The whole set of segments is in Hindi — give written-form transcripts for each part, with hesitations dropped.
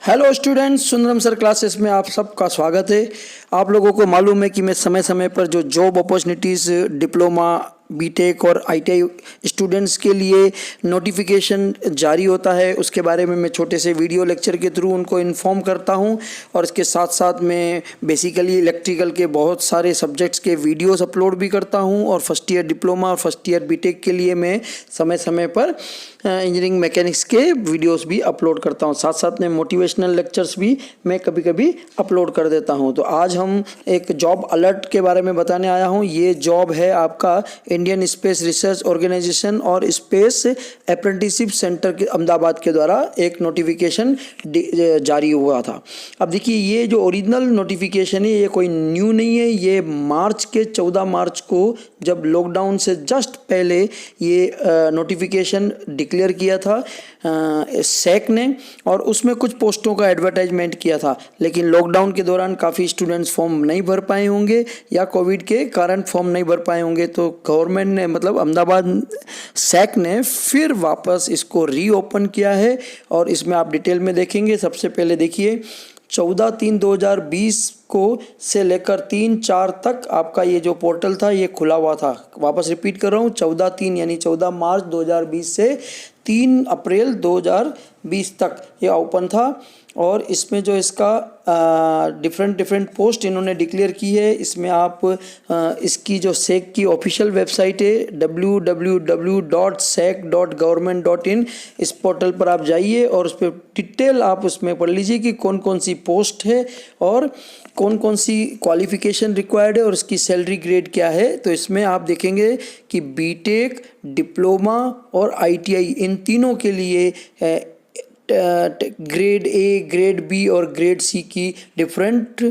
Hello students, Sundaram sir classes में आप सबका स्वागत है। आप लोगों को मालूम है कि मैं समय समय पर जो जॉब अपॉर्चुनिटीज़ डिप्लोमा बीटेक और आईटीआई स्टूडेंट्स के लिए नोटिफिकेशन जारी होता है, उसके बारे में मैं छोटे से वीडियो लेक्चर के थ्रू उनको इन्फॉर्म करता हूं। और इसके साथ साथ मैं बेसिकली इलेक्ट्रिकल के बहुत सारे सब्जेक्ट्स के वीडियोस अपलोड भी करता हूं। और फर्स्ट ईयर डिप्लोमा और फर्स्ट ईयर बीटेक के लिए मैं समय समय पर इंजीनियरिंग मैकेनिक्स के वीडियोस भी अपलोड करता हूं। साथ साथ में मोटिवेशनल लेक्चर्स भी मैं कभी कभी अपलोड कर देता हूं। तो आज हम एक जॉब अलर्ट के बारे में बताने आया हूं। ये जॉब है आपका इंडियन स्पेस रिसर्च ऑर्गेनाइजेशन और स्पेस अप्रेंटिसशिप सेंटर के अहमदाबाद के द्वारा एक नोटिफिकेशन जारी हुआ था। अब देखिए, ये जो ओरिजिनल नोटिफिकेशन है ये कोई न्यू नहीं है। ये मार्च के 14 मार्च को, जब लॉकडाउन से जस्ट पहले ये नोटिफिकेशन डिक्लेयर किया था सैक ने, और उसमें कुछ पोस्टों का एडवर्टाइजमेंट किया था। लेकिन लॉकडाउन के दौरान काफ़ी स्टूडेंट्स फॉर्म नहीं भर पाए होंगे या कोविड के कारण फॉर्म नहीं भर पाए होंगे, तो गवर्नमेंट ने, मतलब अहमदाबाद सैक ने फिर वापस इसको रीओपन किया है। और इसमें आप डिटेल में देखेंगे। सबसे पहले देखिए, 14/3/2020 को से लेकर 3/4 तक आपका ये जो पोर्टल था ये खुला हुआ था। वापस रिपीट कर रहा हूँ, 14/3 यानी 14 मार्च 2020 से 3 अप्रैल 2020 तक ये ओपन था। और इसमें जो इसका डिफरेंट पोस्ट इन्होंने डिक्लेयर की है, इसमें आप इसकी जो सैक की ऑफिशियल वेबसाइट है www.sec.government.in, इस पोर्टल पर आप जाइए और उस पर डिटेल आप उसमें पढ़ लीजिए कि कौन कौन सी पोस्ट है और कौन कौन सी क्वालिफिकेशन रिक्वायर्ड है और उसकी सैलरी ग्रेड क्या है। तो इसमें आप देखेंगे कि बीटेक, डिप्लोमा और आईटीआई इन तीनों के लिए ग्रेड ए, ग्रेड बी और ग्रेड सी की डिफरेंट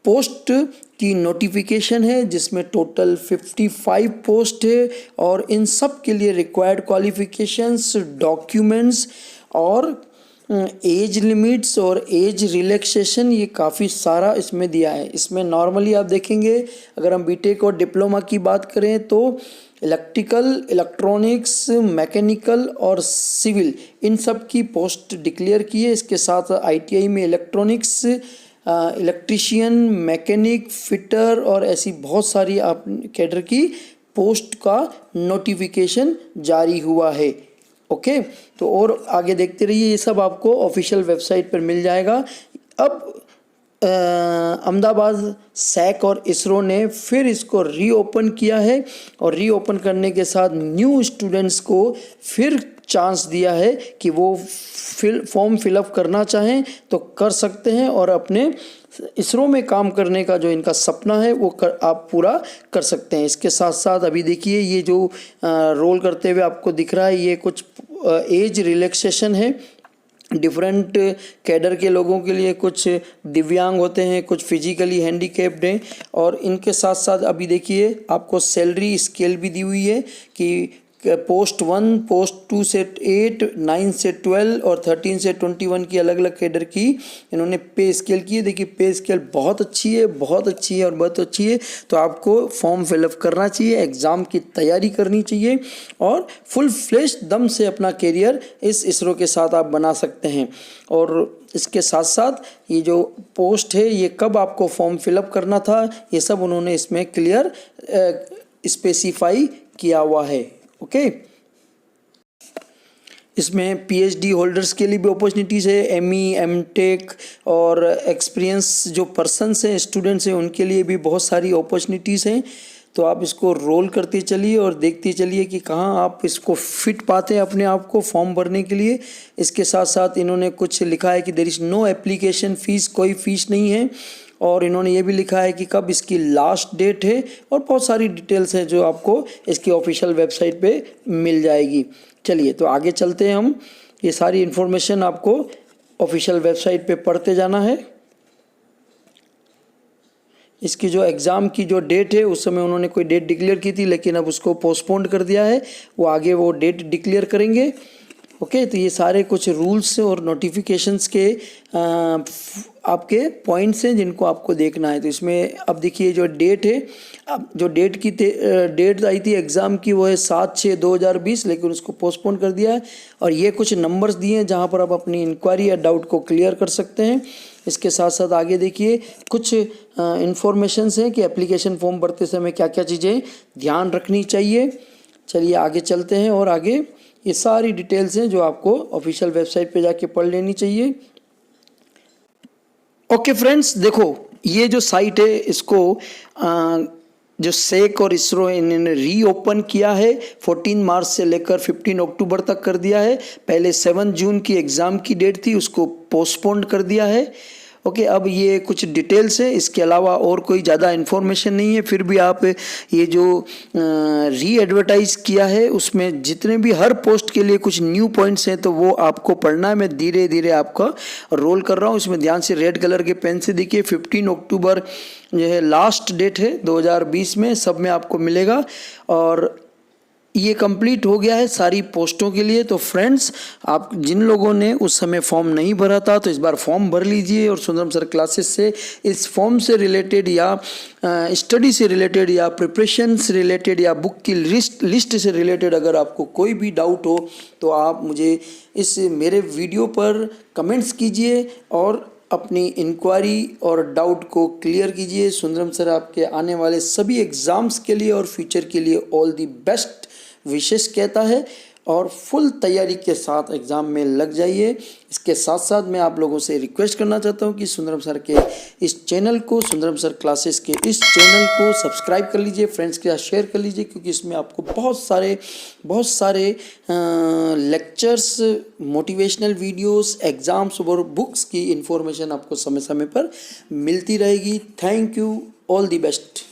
पोस्ट की नोटिफिकेशन है, जिसमें टोटल 55 पोस्ट है। और इन सब के लिए रिक्वायर्ड क्वालिफिकेशंस, डॉक्यूमेंट्स और एज लिमिट्स और एज रिलैक्सेशन, ये काफ़ी सारा इसमें दिया है। इसमें नॉर्मली आप देखेंगे, अगर हम बीटेक और डिप्लोमा की बात करें तो इलेक्ट्रिकल, इलेक्ट्रॉनिक्स, मैकेनिकल और सिविल, इन सब की पोस्ट डिक्लेयर की है। इसके साथ आईटीआई में इलेक्ट्रॉनिक्स, इलेक्ट्रीशियन, मैकेनिक, फिटर और ऐसी बहुत सारी आप कैडर की पोस्ट का नोटिफिकेशन जारी हुआ है। ओके, तो और आगे देखते रहिए, ये सब आपको ऑफिशियल वेबसाइट पर मिल जाएगा। अब अहमदाबाद सैक और इसरो ने फिर इसको रीओपन किया है और रीओपन करने के साथ न्यू स्टूडेंट्स को फिर चांस दिया है कि वो फॉर्म फिलअप करना चाहें तो कर सकते हैं और अपने इसरो में काम करने का जो इनका सपना है वो आप पूरा कर सकते हैं। इसके साथ साथ अभी देखिए, ये जो रोल करते हुए आपको दिख रहा है, ये कुछ एज रिलैक्सेशन है। डिफरेंट कैडर के लोगों के लिए, कुछ दिव्यांग होते हैं, कुछ फिजिकली हैंडीकैप्ड हैं। और इनके साथ साथ अभी देखिए, आपको सैलरी स्केल भी दी हुई है कि पोस्ट 1, पोस्ट 2 से 8, 9 से 12 और 13 से 21 की अलग अलग कैडर की इन्होंने पे स्केल की है। देखिए, पे स्केल बहुत अच्छी है, बहुत अच्छी है और बहुत अच्छी है। तो आपको फॉर्म फिलअप करना चाहिए, एग्ज़ाम की तैयारी करनी चाहिए और फुल फ्लेश दम से अपना करियर इस इसरो के साथ आप बना सकते हैं। और इसके साथ साथ ये जो पोस्ट है, ये कब आपको फॉर्म फिलअप करना था, ये सब उन्होंने इसमें क्लियर स्पेसिफाई किया हुआ है। ओके, इसमें पीएचडी होल्डर्स के लिए भी अपॉर्चुनिटीज़ है। एमई, एमटेक और एक्सपीरियंस जो पर्सन्स हैं, स्टूडेंट्स हैं, उनके लिए भी बहुत सारी अपॉर्चुनिटीज़ हैं। तो आप इसको रोल करते चलिए और देखते चलिए कि कहाँ आप इसको फिट पाते हैं अपने आप को फॉर्म भरने के लिए। इसके साथ साथ इन्होंने कुछ लिखा है कि there is no application fees, कोई फ़ीस नहीं है। और इन्होंने ये भी लिखा है कि कब इसकी लास्ट डेट है और बहुत सारी डिटेल्स हैं जो आपको इसकी ऑफिशियल वेबसाइट पे मिल जाएगी। चलिए, तो आगे चलते हैं हम। ये सारी इन्फॉर्मेशन आपको ऑफिशियल वेबसाइट पे पढ़ते जाना है। इसकी जो एग्ज़ाम की जो डेट है, उस समय उन्होंने कोई डेट डिक्लेयर की थी, लेकिन अब उसको पोस्टपोन्ड कर दिया है। वो आगे वो डेट डिक्लेयर करेंगे। ओके, तो ये सारे कुछ रूल्स और नोटिफिकेशंस के आपके पॉइंट्स हैं जिनको आपको देखना है। तो इसमें अब देखिए जो डेट है, अब जो डेट आई थी एग्ज़ाम की वो है 7/6/2020, लेकिन उसको पोस्टपोन कर दिया है। और ये कुछ नंबर्स दिए हैं जहाँ पर आप अपनी इंक्वायरी या डाउट को क्लियर कर सकते हैं। इसके साथ साथ आगे देखिए कुछ इन्फॉर्मेशंस हैं कि एप्लीकेशन फॉर्म भरते समय क्या क्या चीज़ें ध्यान रखनी चाहिए। चलिए आगे चलते हैं और आगे ये सारी डिटेल्स हैं जो आपको ऑफिशियल वेबसाइट पे जाके पढ़ लेनी चाहिए। ओके फ्रेंड्स, देखो ये जो साइट है इसको जो सेक और इसरो इन्होंने रीओपन किया है 14 मार्च से लेकर 15 अक्टूबर तक कर दिया है। पहले 7 जून की एग्ज़ाम की डेट थी, उसको पोस्टपोन्ड कर दिया है। ओके, अब ये कुछ डिटेल्स है, इसके अलावा और कोई ज़्यादा इन्फॉर्मेशन नहीं है। फिर भी आप ये जो री एडवर्टाइज़ किया है उसमें जितने भी हर पोस्ट के लिए कुछ न्यू पॉइंट्स हैं तो वो आपको पढ़ना है। मैं धीरे धीरे आपका रोल कर रहा हूँ, इसमें ध्यान से रेड कलर के पेन से देखिए। 15 अक्टूबर जो है लास्ट डेट है 2020 में, सब में आपको मिलेगा। और ये कंप्लीट हो गया है सारी पोस्टों के लिए। तो फ्रेंड्स, आप जिन लोगों ने उस समय फॉर्म नहीं भरा था तो इस बार फॉर्म भर लीजिए। और सुंदरम सर क्लासेस से इस फॉर्म से रिलेटेड या स्टडी से रिलेटेड या प्रिपरेशन से रिलेटेड या बुक की लिस्ट से रिलेटेड अगर आपको कोई भी डाउट हो तो आप मुझे इस मेरे वीडियो पर कमेंट्स कीजिए और अपनी इंक्वायरी और डाउट को क्लियर कीजिए। सुंदरम सर आपके आने वाले सभी एग्ज़ाम्स के लिए और फ्यूचर के लिए ऑल दी बेस्ट विशेष कहता है और फुल तैयारी के साथ एग्ज़ाम में लग जाइए। इसके साथ साथ मैं आप लोगों से रिक्वेस्ट करना चाहता हूं कि सुंदरम सर के इस चैनल को, सुंदरम सर क्लासेस के इस चैनल को सब्सक्राइब कर लीजिए, फ्रेंड्स के साथ शेयर कर लीजिए, क्योंकि इसमें आपको बहुत सारे लेक्चर्स, मोटिवेशनल वीडियोस, एग्ज़ाम्स और बुक्स की इन्फॉर्मेशन आपको समय समय पर मिलती रहेगी। Thank you, all the best.